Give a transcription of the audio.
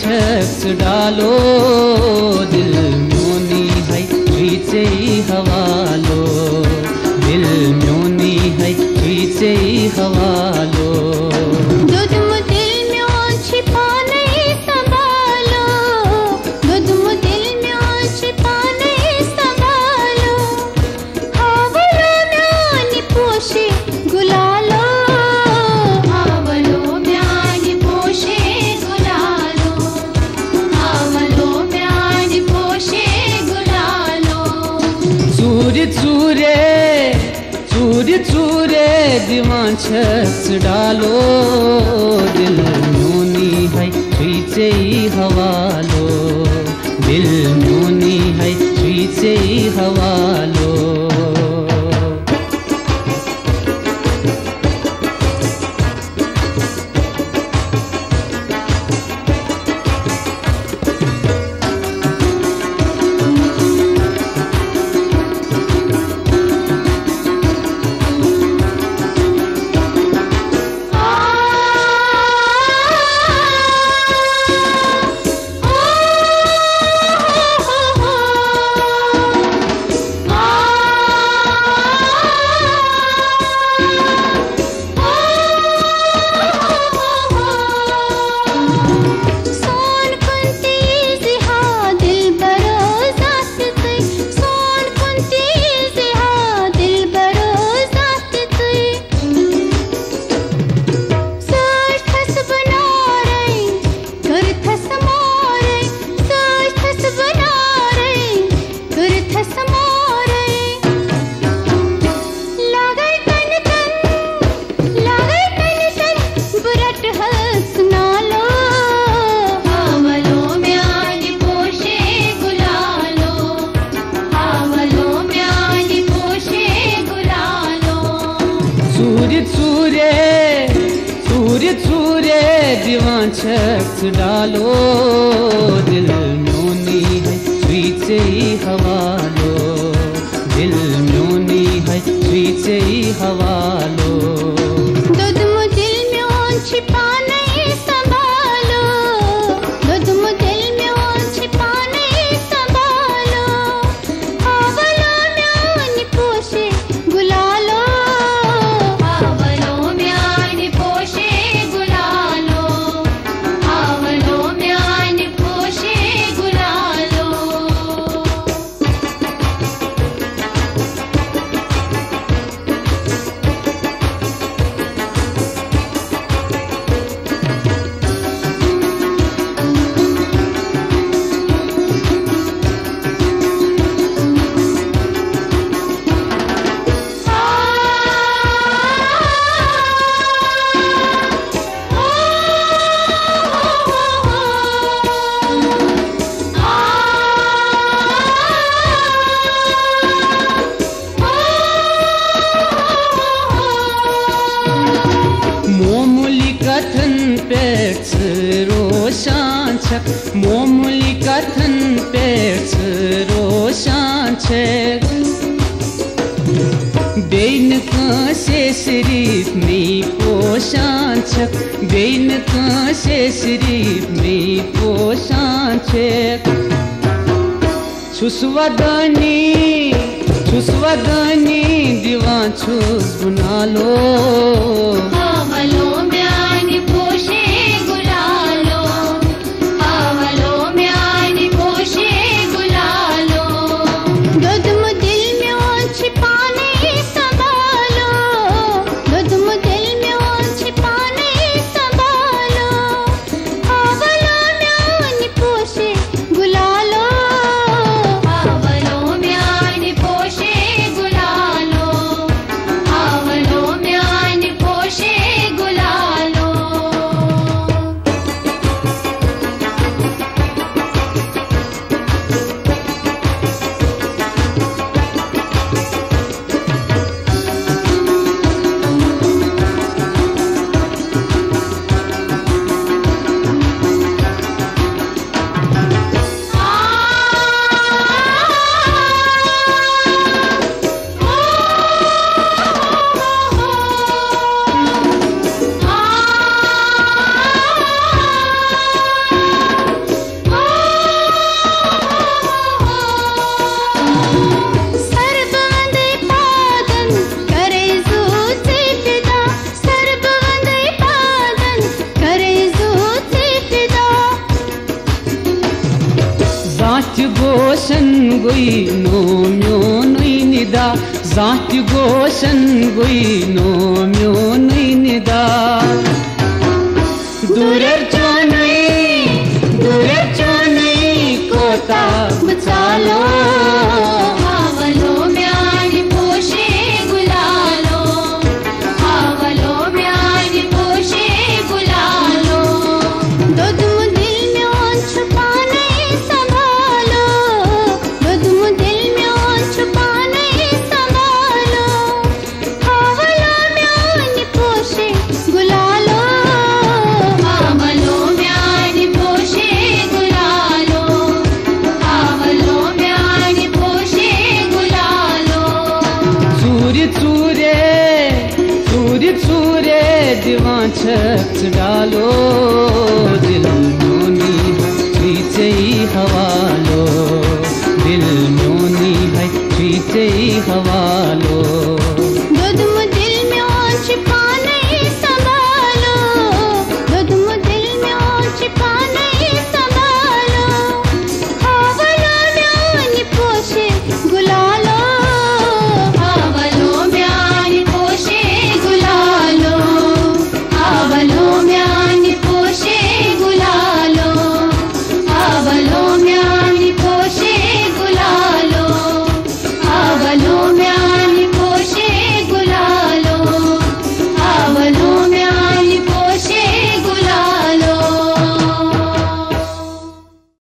छक्स डालो दिल म्योनी है पीछे हवालो दिल म्योनी है पीछे हवालो चूरे दीवान छक्स डालो दिल म्योनी है पीछे हवालो दिल म्योनी है पीछे हवालो चूरे दीवान छक्स डालो दिल म्योनी है पीछे हवालो दिल म्योनी है पीछे हवालो मोमूली कथन पेट्स रोशान छे बेन कांसे शरीफ में पोशान छे बेन कांसे शरीफ में पोशान छे छुसवदानी दीवान छुस बना लो पोशे गोई नो म्योनुई निदा जाति गोशन गोई नो म्योनुई निदा दूर चोनुई कोता बचालो आवलो म्यानी पोशे गुलालो आवलो म्यानी पोशे गुलालो दो तुम दिल में छुपा नहीं संभालो दो तुम दिल में छुपा नहीं संभालो आवलो म्यानी पोशे गुलालो आवलो म्यानी पोशे गुलालो आवलो म्यानी पोशे गुलालो चूरे दिवां छक डालो दिल म्योनी पीछे हवालो दिल म्योनी है पीछे हवा